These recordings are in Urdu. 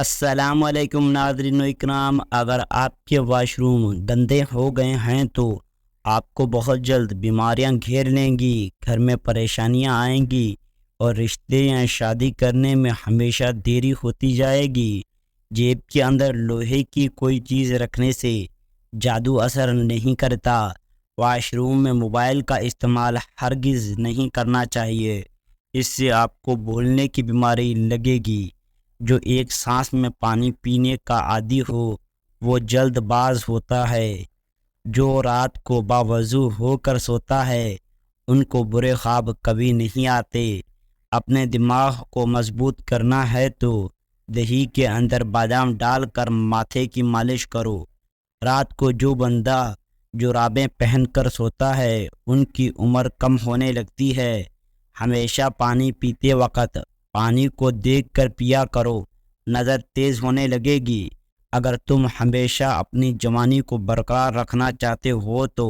السلام علیکم ناظرین و اکرام، اگر آپ کے واش روم گندے ہو گئے ہیں تو آپ کو بہت جلد بیماریاں گھیر لیں گی، گھر میں پریشانیاں آئیں گی اور رشتے یا شادی کرنے میں ہمیشہ دیری ہوتی جائے گی۔ جیب کے اندر لوہے کی کوئی چیز رکھنے سے جادو اثر نہیں کرتا۔ واش روم میں موبائل کا استعمال ہرگز نہیں کرنا چاہیے، اس سے آپ کو بھولنے کی بیماری لگے گی۔ جو ایک سانس میں پانی پینے کا عادی ہو وہ جلد باز ہوتا ہے۔ جو رات کو باوضو ہو کر سوتا ہے ان کو برے خواب کبھی نہیں آتے۔ اپنے دماغ کو مضبوط کرنا ہے تو دہی کے اندر بادام ڈال کر ماتھے کی مالش کرو۔ رات کو جو بندہ جرابیں پہن کر سوتا ہے ان کی عمر کم ہونے لگتی ہے۔ ہمیشہ پانی پیتے وقت پانی کو دیکھ کر پیا کرو، نظر تیز ہونے لگے گی۔ اگر تم ہمیشہ اپنی جوانی کو برقرار رکھنا چاہتے ہو تو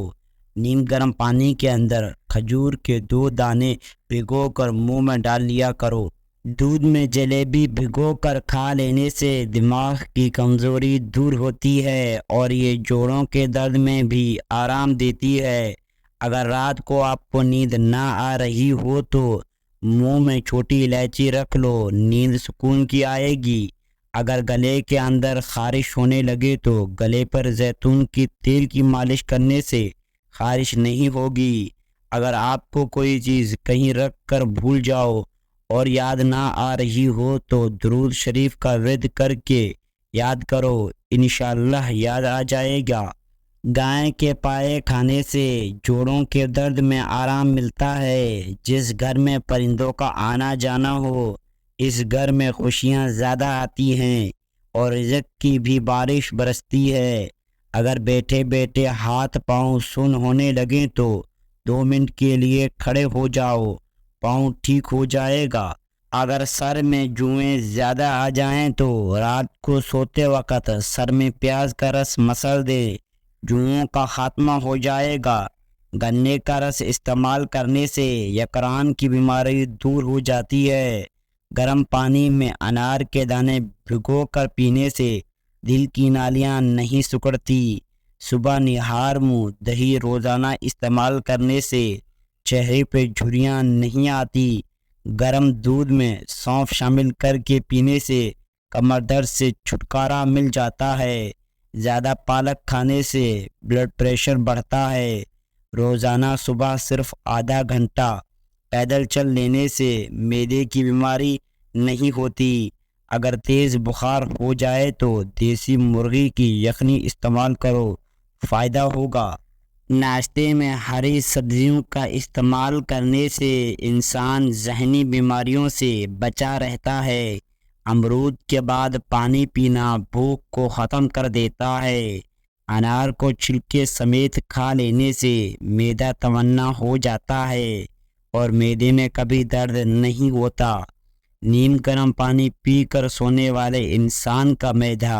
نیم گرم پانی کے اندر کھجور کے 2 دانے بھگو کر منہ میں ڈال لیا کرو۔ دودھ میں جلیبی بھگو کر کھا لینے سے دماغ کی کمزوری دور ہوتی ہے اور یہ جوڑوں کے درد میں بھی آرام دیتی ہے۔ اگر رات کو آپ کو نیند نہ آ رہی ہو تو منہ میں چھوٹی الائچی رکھ لو، نیند سکون کی آئے گی۔ اگر گلے کے اندر خارش ہونے لگے تو گلے پر زیتون کے تیل کی مالش کرنے سے خارش نہیں ہوگی۔ اگر آپ کو کوئی چیز کہیں رکھ کر بھول جاؤ اور یاد نہ آ رہی ہو تو درود شریف کا ورد کر کے یاد کرو، انشاءاللہ یاد آ جائے گا۔ گائے کے پائے کھانے سے جوڑوں کے درد میں آرام ملتا ہے۔ جس گھر میں پرندوں کا آنا جانا ہو اس گھر میں خوشیاں زیادہ آتی ہیں اور رزق کی بھی بارش برستی ہے۔ اگر بیٹھے بیٹھے ہاتھ پاؤں سن ہونے لگیں تو 2 منٹ کے لیے کھڑے ہو جاؤ، پاؤں ٹھیک ہو جائے گا۔ اگر سر میں جوئیں زیادہ آ جائیں تو رات کو سوتے وقت سر میں پیاز کا رس مسل دے، جوؤں کا خاتمہ ہو جائے گا۔ گنے کا رس استعمال کرنے سے یکران کی بیماری دور ہو جاتی ہے۔ گرم پانی میں انار کے دانے بھگو کر پینے سے دل کی نالیاں نہیں سکڑتی۔ صبح نہار منہ دہی روزانہ استعمال کرنے سے چہرے پہ جھریاں نہیں آتی۔ گرم دودھ میں سونف شامل کر کے پینے سے کمر درد سے چھٹکارا مل جاتا ہے۔ زیادہ پالک کھانے سے بلڈ پریشر بڑھتا ہے۔ روزانہ صبح صرف آدھا گھنٹہ پیدل چل لینے سے معدے کی بیماری نہیں ہوتی۔ اگر تیز بخار ہو جائے تو دیسی مرغی کی یخنی استعمال کرو، فائدہ ہوگا۔ ناشتے میں ہری سبزیوں کا استعمال کرنے سے انسان ذہنی بیماریوں سے بچا رہتا ہے۔ امرود کے بعد پانی پینا بھوک کو ختم کر دیتا ہے۔ انار کو چھلکے سمیت کھا لینے سے معدہ توانا ہو جاتا ہے اور معدے میں کبھی درد نہیں ہوتا۔ نیم گرم پانی پی کر سونے والے انسان کا معدہ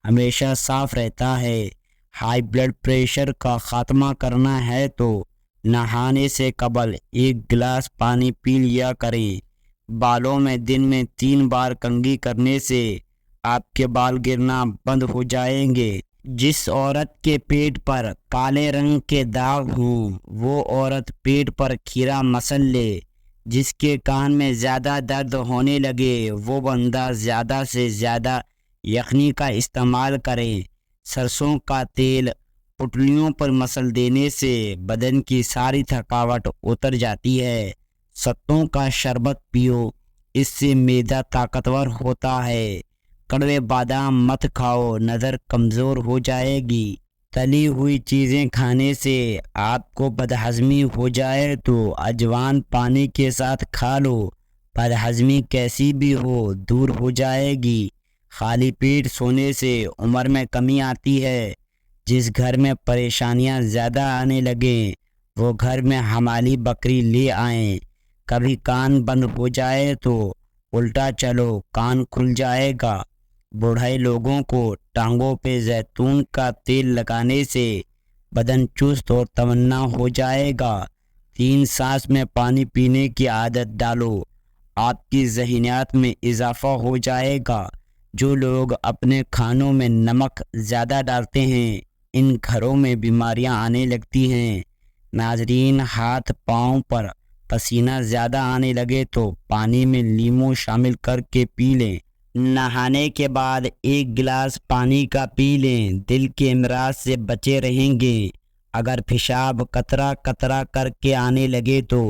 ہمیشہ صاف رہتا ہے۔ ہائی بلڈ پریشر کا خاتمہ کرنا ہے تو نہانے سے قبل 1 گلاس پانی پی لیا کریں۔ بالوں میں دن میں 3 بار کنگھی کرنے سے آپ کے بال گرنا بند ہو جائیں گے۔ جس عورت کے پیٹ پر کالے رنگ کے داغ ہوں وہ عورت پیٹ پر کھیرا مسل لے۔ جس کے کان میں زیادہ درد ہونے لگے وہ بندہ زیادہ سے زیادہ یخنی کا استعمال کرے۔ سرسوں کا تیل پٹلیوں پر مسل دینے سے بدن کی ساری تھکاوٹ اتر جاتی ہے۔ ستوں کا شربت پیو، اس سے معدہ طاقتور ہوتا ہے۔ کڑوے بادام مت کھاؤ، نظر کمزور ہو جائے گی۔ تلی ہوئی چیزیں کھانے سے آپ کو بدہضمی ہو جائے تو اجوان پانی کے ساتھ کھا لو، بدہضمی کیسی بھی ہو دور ہو جائے گی۔ خالی پیٹ سونے سے عمر میں کمی آتی ہے۔ جس گھر میں پریشانیاں زیادہ آنے لگیں وہ گھر میں حمالی بکری لے آئیں۔ کبھی کان بند ہو جائے تو الٹا چلو، کان کھل جائے گا۔ بوڑھے لوگوں کو ٹانگوں پہ زیتون کا تیل لگانے سے بدن چست اور توانا ہو جائے گا۔ 3 سانس میں پانی پینے کی عادت ڈالو، آپ کی ذہنیت میں اضافہ ہو جائے گا۔ جو لوگ اپنے کھانوں میں نمک زیادہ ڈالتے ہیں ان گھروں میں بیماریاں آنے لگتی ہیں۔ ناظرین، ہاتھ پاؤں پر پسینہ زیادہ آنے لگے تو پانی میں لیموں شامل کر کے پی لیں۔ نہانے کے بعد 1 گلاس پانی کا پی لیں، دل کے امراض سے بچے رہیں گے۔ اگر پیشاب قطرہ قطرہ کر کے آنے لگے تو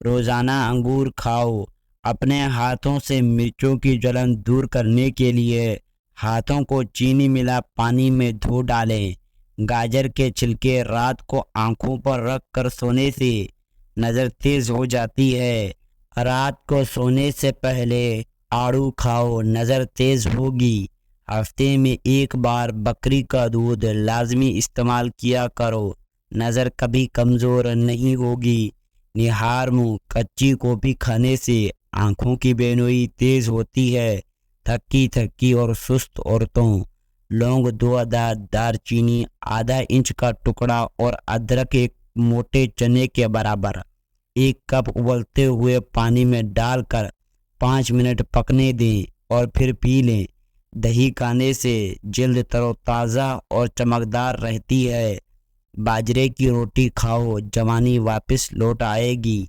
روزانہ انگور کھاؤ۔ اپنے ہاتھوں سے مرچوں کی جلن دور کرنے کے لیے ہاتھوں کو چینی ملا پانی میں دھو ڈالیں۔ گاجر کے چھلکے رات کو آنکھوں پر رکھ کر سونے سے نظر تیز ہو جاتی ہے۔ رات کو سونے سے پہلے آڑو کھاؤ، نظر تیز ہوگی۔ ہفتے میں 1 بار بکری کا دودھ لازمی استعمال کیا کرو، نظر کبھی کمزور نہیں ہوگی۔ نہار منہ کچی گوبھی کھانے سے آنکھوں کی بینائی تیز ہوتی ہے۔ تھکی تھکی اور سست عورتوں لونگ 2 عدد، دار چینی آدھا انچ کا ٹکڑا اور ادرک 1 موٹے چنے کے برابر 1 کپ ابلتے ہوئے پانی میں ڈال کر 5 منٹ پکنے دیں اور پھر پی لیں۔ دہی کھانے سے جلد تر و تازہ اور چمکدار رہتی ہے۔ باجرے کی روٹی کھاؤ، جوانی واپس لوٹ آئے گی۔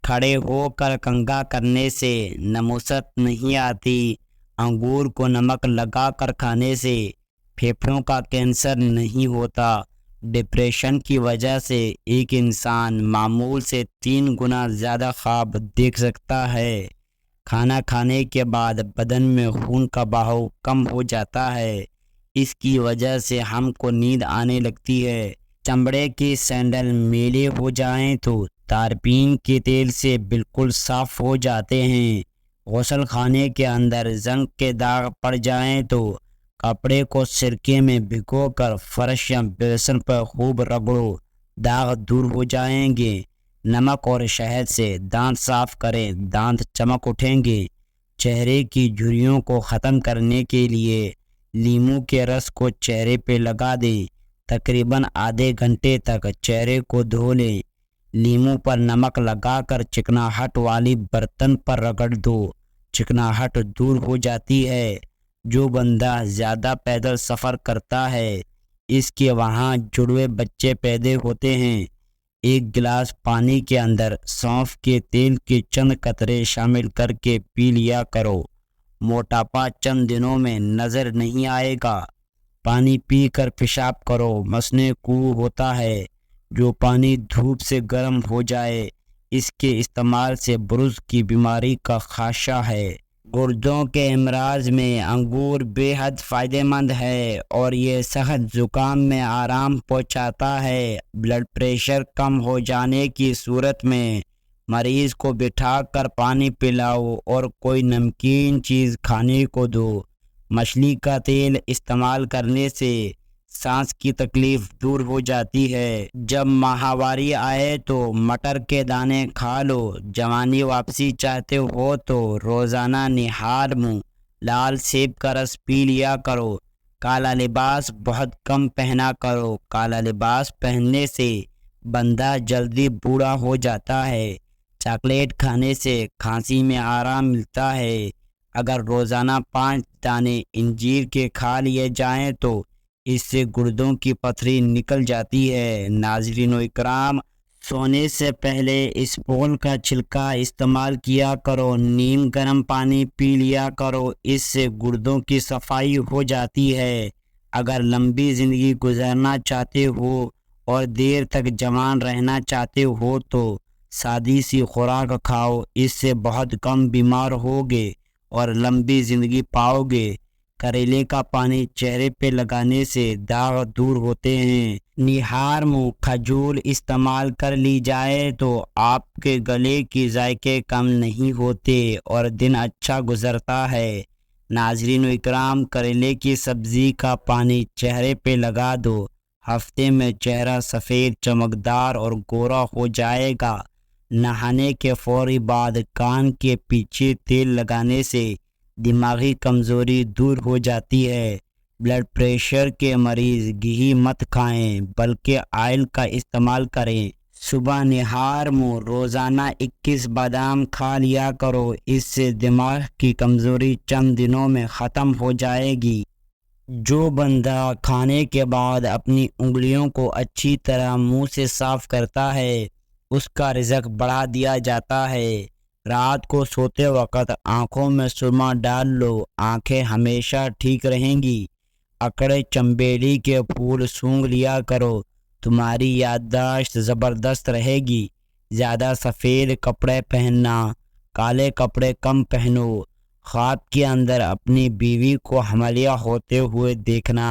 کھڑے ہو کر کنگھا کرنے سے نموست نہیں آتی۔ انگور کو نمک لگا کر کھانے سے پھیپھڑوں کا کینسر نہیں ہوتا۔ ڈپریشن کی وجہ سے ایک انسان معمول سے 3 گنا زیادہ خواب دیکھ سکتا ہے۔ کھانا کھانے کے بعد بدن میں خون کا بہاؤ کم ہو جاتا ہے، اس کی وجہ سے ہم کو نیند آنے لگتی ہے۔ چمڑے کے سینڈل میلے ہو جائیں تو تارپین کے تیل سے بالکل صاف ہو جاتے ہیں۔ غسل خانے کے اندر زنک کے داغ پڑ جائیں تو کپڑے کو سرکے میں بھگو کر فرش یا بیسن پر خوب رگڑو، داغ دور ہو جائیں گے۔ نمک اور شہد سے دانت صاف کریں، دانت چمک اٹھیں گے۔ چہرے کی جھریوں کو ختم کرنے کے لیے لیموں کے رس کو چہرے پہ لگا دیں، تقریباً آدھے گھنٹے تک چہرے کو دھو لیں۔ لیموں پر نمک لگا کر چکناہٹ والی برتن پر رگڑ دو، چکناہٹ دور ہو جاتی ہے۔ جو بندہ زیادہ پیدل سفر کرتا ہے اس کے وہاں جڑوے بچے پیدا ہوتے ہیں۔ 1 گلاس پانی کے اندر سونف کے تیل کے چند قطرے شامل کر کے پی لیا کرو، موٹاپا چند دنوں میں نظر نہیں آئے گا۔ پانی پی کر پیشاب کرو، مسنے کو ہوتا ہے جو پانی دھوپ سے گرم ہو جائے، اس کے استعمال سے برز کی بیماری کا خدشہ ہے۔ گردوں کے امراض میں انگور بے حد فائدہ مند ہے اور یہ سخت زکام میں آرام پہنچاتا ہے۔ بلڈ پریشر کم ہو جانے کی صورت میں مریض کو بٹھا کر پانی پلاؤ اور کوئی نمکین چیز کھانے کو دو۔ مچھلی کا تیل استعمال کرنے سے سانس کی تکلیف دور ہو جاتی ہے۔ جب ماہواری آئے تو مٹر کے دانے کھا لو۔ جوانی واپسی چاہتے ہو تو روزانہ نہار منہ لال سیب کا رس پی لیا کرو۔ کالا لباس بہت کم پہنا کرو، کالا لباس پہننے سے بندہ جلدی بوڑھا ہو جاتا ہے۔ چاکلیٹ کھانے سے کھانسی میں آرام ملتا ہے۔ اگر روزانہ 5 دانے انجیر کے کھا لیے جائیں تو اس سے گردوں کی پتھری نکل جاتی ہے۔ ناظرین و اکرام، سونے سے پہلے اس پھول کا چھلکا استعمال کیا کرو، نیم گرم پانی پی لیا کرو، اس سے گردوں کی صفائی ہو جاتی ہے۔ اگر لمبی زندگی گزارنا چاہتے ہو اور دیر تک جوان رہنا چاہتے ہو تو سادی سی خوراک کھاؤ، اس سے بہت کم بیمار ہوگے اور لمبی زندگی پاؤ گے۔ کریلے کا پانی چہرے پہ لگانے سے داغ دور ہوتے ہیں۔ نہار منہ کھجور استعمال کر لی جائے تو آپ کے گلے کی ذائقے کم نہیں ہوتے اور دن اچھا گزرتا ہے۔ ناظرین و اکرام، کریلے کی سبزی کا پانی چہرے پہ لگا دو، ہفتے میں چہرہ سفید، چمکدار اور گورا ہو جائے گا۔ نہانے کے فوری بعد کان کے پیچھے تیل لگانے سے دماغی کمزوری دور ہو جاتی ہے۔ بلڈ پریشر کے مریض گھی مت کھائیں بلکہ آئل کا استعمال کریں۔ صبح نہار میں روزانہ 21 بادام کھا لیا کرو، اس سے دماغ کی کمزوری چند دنوں میں ختم ہو جائے گی۔ جو بندہ کھانے کے بعد اپنی انگلیوں کو اچھی طرح منہ سے صاف کرتا ہے اس کا رزق بڑھا دیا جاتا ہے۔ رات کو سوتے وقت آنکھوں میں سرما ڈال لو، آنکھیں ہمیشہ ٹھیک رہیں گی۔ اکڑے چنبیلی کے پھول سونگھ لیا کرو، تمہاری یادداشت زبردست رہے گی۔ زیادہ سفید کپڑے پہننا، کالے کپڑے کم پہنو۔ خواب کے اندر اپنی بیوی کو حملیہ ہوتے ہوئے دیکھنا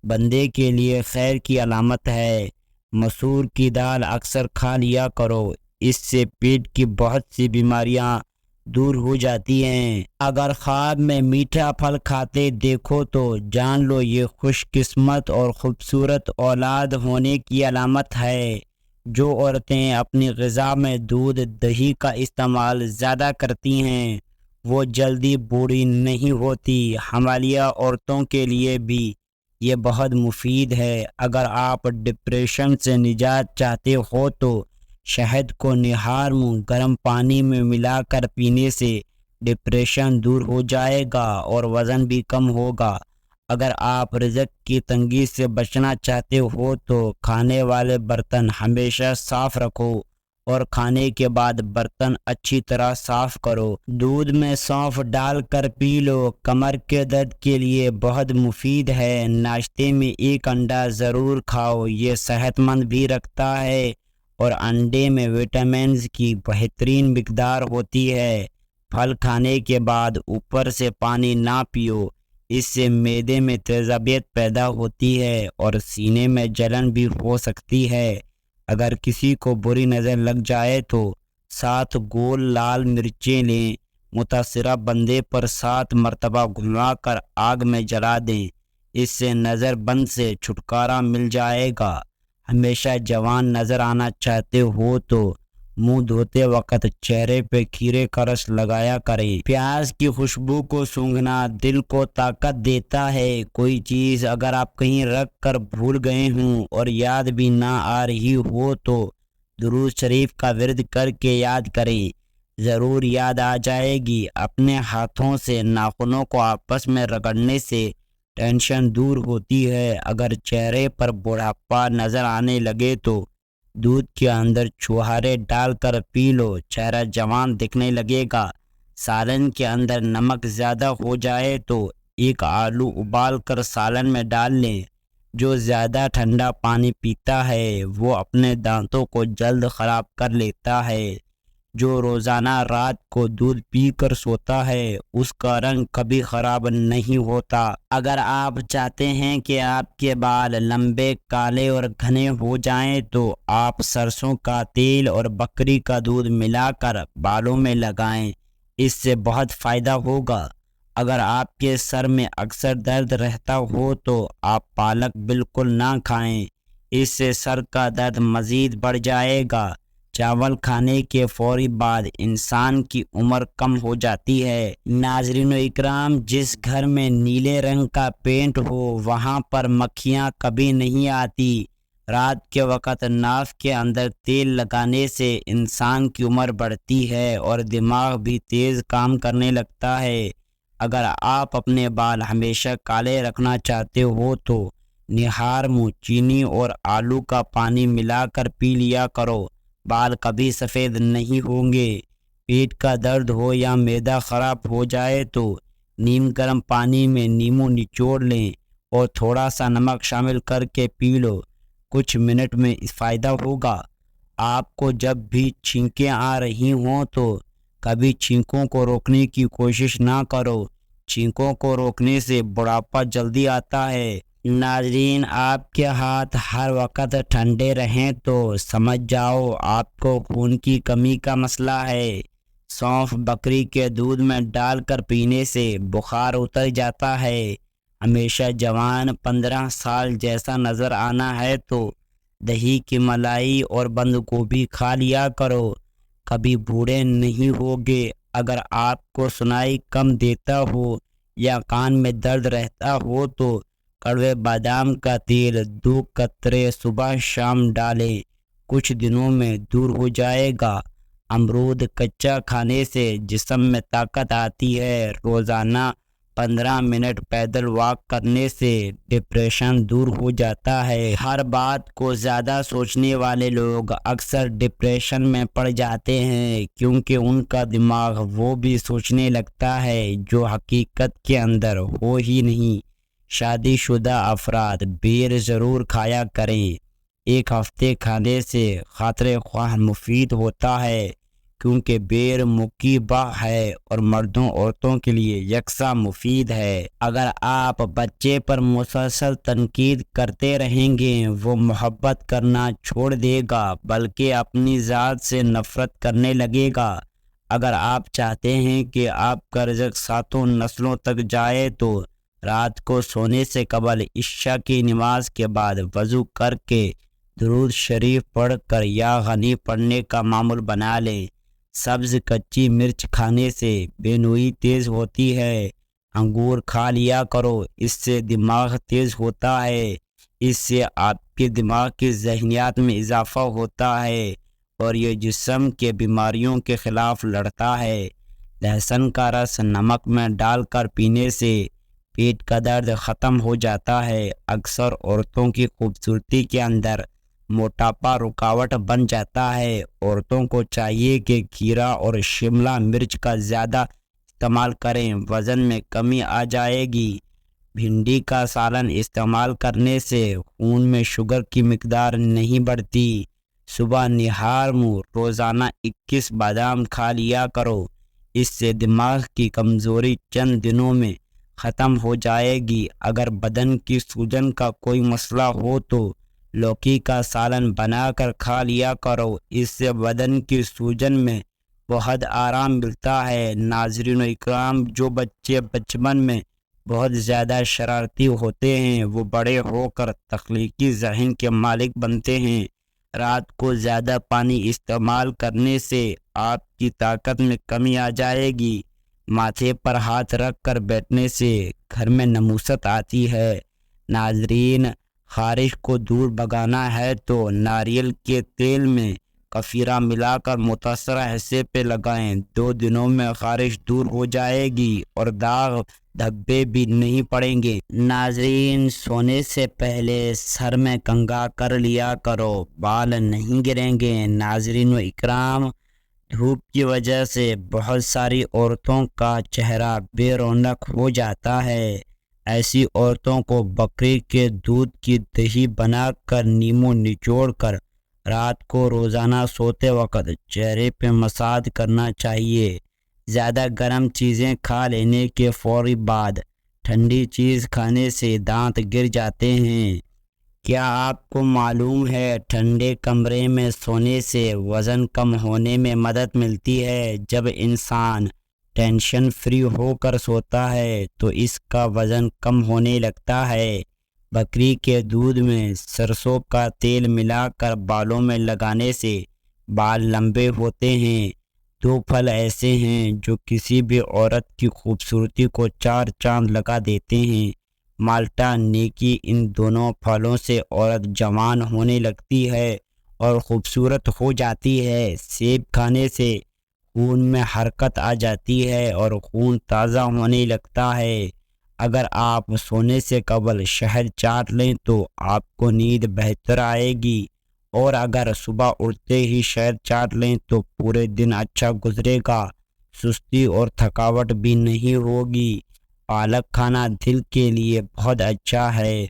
بندے کے لیے خیر کی علامت ہے۔ مسور کی دال اکثر کھا لیا کرو، اس سے پیٹ کی بہت سی بیماریاں دور ہو جاتی ہیں۔ اگر خواب میں میٹھا پھل کھاتے دیکھو تو جان لو یہ خوش قسمت اور خوبصورت اولاد ہونے کی علامت ہے۔ جو عورتیں اپنی غذا میں دودھ دہی کا استعمال زیادہ کرتی ہیں وہ جلدی بوڑھی نہیں ہوتی۔ حاملہ عورتوں کے لیے بھی یہ بہت مفید ہے۔ اگر آپ ڈپریشن سے نجات چاہتے ہو تو شہد کو نہار میں گرم پانی میں ملا کر پینے سے ڈپریشن دور ہو جائے گا اور وزن بھی کم ہوگا۔ اگر آپ رزق کی تنگی سے بچنا چاہتے ہو تو کھانے والے برتن ہمیشہ صاف رکھو اور کھانے کے بعد برتن اچھی طرح صاف کرو۔ دودھ میں سونف ڈال کر پی لو، کمر کے درد کے لیے بہت مفید ہے۔ ناشتے میں ایک انڈا ضرور کھاؤ، یہ صحت مند بھی رکھتا ہے اور انڈے میں وٹامنز کی بہترین مقدار ہوتی ہے۔ پھل کھانے کے بعد اوپر سے پانی نہ پیو، اس سے معدے میں تیزابیت پیدا ہوتی ہے اور سینے میں جلن بھی ہو سکتی ہے۔ اگر کسی کو بری نظر لگ جائے تو 7 گول لال مرچیں لیں، متاثرہ بندے پر 7 مرتبہ گھما کر آگ میں جلا دیں، اس سے نظر بند سے چھٹکارا مل جائے گا۔ ہمیشہ جوان نظر آنا چاہتے ہو تو منہ دھوتے وقت چہرے پہ کھیرے کا رس لگایا کریں۔ پیاز کی خوشبو کو سونگھنا دل کو طاقت دیتا ہے۔ کوئی چیز اگر آپ کہیں رکھ کر بھول گئے ہوں اور یاد بھی نہ آ رہی ہو تو درود شریف کا ورد کر کے یاد کریں، ضرور یاد آ جائے گی۔ اپنے ہاتھوں سے ناخنوں کو آپس میں رگڑنے سے ٹینشن دور ہوتی ہے۔ اگر چہرے پر بڑھاپا نظر آنے لگے تو دودھ کے اندر چھوہارے ڈال کر پی لو، چہرہ جوان دکھنے لگے گا۔ سالن کے اندر نمک زیادہ ہو جائے تو ایک آلو ابال کر سالن میں ڈال لیں۔ جو زیادہ ٹھنڈا پانی پیتا ہے وہ اپنے دانتوں کو جلد خراب کر لیتا ہے۔ جو روزانہ رات کو دودھ پی کر سوتا ہے اس کا رنگ کبھی خراب نہیں ہوتا۔ اگر آپ چاہتے ہیں کہ آپ کے بال لمبے، کالے اور گھنے ہو جائیں تو آپ سرسوں کا تیل اور بکری کا دودھ ملا کر بالوں میں لگائیں، اس سے بہت فائدہ ہوگا۔ اگر آپ کے سر میں اکثر درد رہتا ہو تو آپ پالک بالکل نہ کھائیں، اس سے سر کا درد مزید بڑھ جائے گا۔ چاول کھانے کے فوری بعد انسان کی عمر کم ہو جاتی ہے۔ ناظرین و اکرام، جس گھر میں نیلے رنگ کا پینٹ ہو وہاں پر مکھیاں کبھی نہیں آتی۔ رات کے وقت ناف کے اندر تیل لگانے سے انسان کی عمر بڑھتی ہے اور دماغ بھی تیز کام کرنے لگتا ہے۔ اگر آپ اپنے بال ہمیشہ کالے رکھنا چاہتے ہو تو نہار میں چینی اور آلو کا پانی ملا کر پی لیا کرو، بال کبھی سفید نہیں ہوں گے۔ پیٹ کا درد ہو یا معدہ خراب ہو جائے تو نیم گرم پانی میں نیمبو نچوڑ لیں اور تھوڑا سا نمک شامل کر کے پی لو، کچھ منٹ میں فائدہ ہوگا۔ آپ کو جب بھی چھینکیں آ رہی ہوں تو کبھی چھینکوں کو روکنے کی کوشش نہ کرو، چھینکوں کو روکنے سے بڑھاپا جلدی آتا ہے۔ ناظرین، آپ کے ہاتھ ہر وقت ٹھنڈے رہیں تو سمجھ جاؤ آپ کو خون کی کمی کا مسئلہ ہے۔ سونف بکری کے دودھ میں ڈال کر پینے سے بخار اتر جاتا ہے۔ ہمیشہ جوان 15 سال جیسا نظر آنا ہے تو دہی کی ملائی اور بند گوبھی کھا لیا کرو، کبھی بوڑھے نہیں ہوگے۔ اگر آپ کو سنائی کم دیتا ہو یا کان میں درد رہتا ہو تو کڑوے بادام کا تیل 2 قطرے صبح شام ڈالیں، کچھ دنوں میں دور ہو جائے گا۔ امرود کچا کھانے سے جسم میں طاقت آتی ہے۔ روزانہ 15 منٹ پیدل واک کرنے سے ڈپریشن دور ہو جاتا ہے۔ ہر بات کو زیادہ سوچنے والے لوگ اکثر ڈپریشن میں پڑ جاتے ہیں، کیونکہ ان کا دماغ وہ بھی سوچنے لگتا ہے جو حقیقت کے اندر ہو ہی نہیں۔ شادی شدہ افراد بیر ضرور کھایا کریں۔ ایک ہفتے کھانے سے خاطر خواہ مفید ہوتا ہے، کیونکہ بیر مقیبہ ہے اور مردوں عورتوں کے لیے یکساں مفید ہے۔ اگر آپ بچے پر مسلسل تنقید کرتے رہیں گے، وہ محبت کرنا چھوڑ دے گا بلکہ اپنی ذات سے نفرت کرنے لگے گا۔ اگر آپ چاہتے ہیں کہ آپ کا رزق ساتوں نسلوں تک جائے تو رات کو سونے سے قبل عشاء کی نماز کے بعد وضو کر کے درود شریف پڑھ کر یا غنی پڑھنے کا معمول بنا لیں۔ سبز کچی مرچ کھانے سے بینوئی تیز ہوتی ہے۔ انگور کھا لیا کرو، اس سے دماغ تیز ہوتا ہے۔ اس سے آپ کے دماغ کی ذہنیات میں اضافہ ہوتا ہے اور یہ جسم کے بیماریوں کے خلاف لڑتا ہے۔ لہسن کا رس نمک میں ڈال کر پینے سے پیٹ کا درد ختم ہو جاتا ہے۔ اکثر عورتوں کی خوبصورتی کے اندر موٹاپا رکاوٹ بن جاتا ہے۔ عورتوں کو چاہیے کہ کھیرا اور شملہ مرچ کا زیادہ استعمال کریں، وزن میں کمی آ جائے گی۔ بھنڈی کا سالن استعمال کرنے سے خون میں شوگر کی مقدار نہیں بڑھتی۔ صبح نہار منہ روزانہ 21 بادام کھا لیا کرو، اس سے دماغ کی کمزوری چند دنوں میں ختم ہو جائے گی۔ اگر بدن کی سوجن کا کوئی مسئلہ ہو تو لوکی کا سالن بنا کر کھا لیا کرو، اس سے بدن کی سوجن میں بہت آرام ملتا ہے۔ ناظرین اکرام، جو بچے بچپن میں بہت زیادہ شرارتی ہوتے ہیں وہ بڑے ہو کر تخلیقی ذہن کے مالک بنتے ہیں۔ رات کو زیادہ پانی استعمال کرنے سے آپ کی طاقت میں کمی آ جائے گی۔ ماتھے پر ہاتھ رکھ کر بیٹھنے سے گھر میں نموست آتی ہے۔ ناظرین، خارش کو دور بھگانا ہے تو ناریل کے تیل میں کفیرہ ملا کر متاثرہ حصے پہ لگائیں۔ 2 دنوں میں خارش دور ہو جائے گی اور داغ دھبے بھی نہیں پڑیں گے۔ ناظرین، سونے سے پہلے سر میں کنگھا کر لیا کرو، بال نہیں گریں گے۔ ناظرین و اکرام، دھوپ کی وجہ سے بہت ساری عورتوں کا چہرہ بے رونق ہو جاتا ہے۔ ایسی عورتوں کو بکری کے دودھ کی دہی بنا کر نیمبو نچوڑ کر رات کو روزانہ سوتے وقت چہرے پہ مساج کرنا چاہیے۔ زیادہ گرم چیزیں کھا لینے کے فوری بعد ٹھنڈی چیز کھانے سے دانت گر جاتے ہیں۔ کیا آپ کو معلوم ہے ٹھنڈے کمرے میں سونے سے وزن کم ہونے میں مدد ملتی ہے؟ جب انسان ٹینشن فری ہو کر سوتا ہے تو اس کا وزن کم ہونے لگتا ہے۔ بکری کے دودھ میں سرسوں کا تیل ملا کر بالوں میں لگانے سے بال لمبے ہوتے ہیں۔ 2 پھل ایسے ہیں جو کسی بھی عورت کی خوبصورتی کو 4 چاند لگا دیتے ہیں۔ مالٹا نیکی، ان دونوں پھلوں سے عورت جوان ہونے لگتی ہے اور خوبصورت ہو جاتی ہے۔ سیب کھانے سے خون میں حرکت آ جاتی ہے اور خون تازہ ہونے لگتا ہے۔ اگر آپ سونے سے قبل شہد چاٹ لیں تو آپ کو نیند بہتر آئے گی، اور اگر صبح اٹھتے ہی شہد چاٹ لیں تو پورے دن اچھا گزرے گا، سستی اور تھکاوٹ بھی نہیں ہوگی۔ پالک کھانا دل کے لیے بہت اچھا ہے۔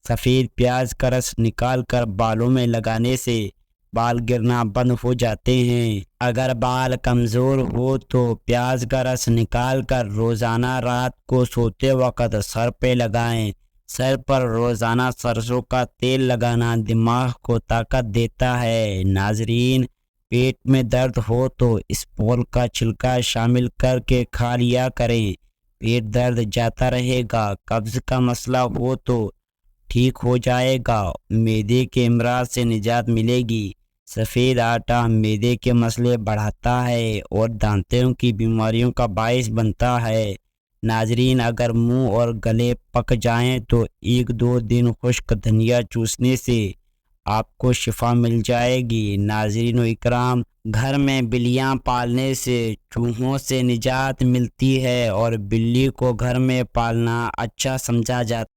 سفید پیاز کا رس نکال کر بالوں میں لگانے سے بال گرنا بند ہو جاتے ہیں۔ اگر بال کمزور ہو تو پیاز کا رس نکال کر روزانہ رات کو سوتے وقت سر پہ لگائیں۔ سر پر روزانہ سرسوں کا تیل لگانا دماغ کو طاقت دیتا ہے۔ ناظرین، پیٹ میں درد ہو تو اسپول کا چھلکا شامل کر کے کھا لیا کریں، پیٹ درد جاتا رہے گا۔ قبض کا مسئلہ ہو تو ٹھیک ہو جائے گا، معدے کے امراض سے نجات ملے گی۔ سفید آٹا معدے کے مسئلے بڑھاتا ہے اور دانتوں کی بیماریوں کا باعث بنتا ہے۔ ناظرین، اگر منہ اور گلے پک جائیں تو 1-2 دن خشک دھنیا چوسنے سے آپ کو شفا مل جائے گی۔ ناظرین و اکرام، گھر میں بلیاں پالنے سے چوہوں سے نجات ملتی ہے اور بلی کو گھر میں پالنا اچھا سمجھا جاتا ہے۔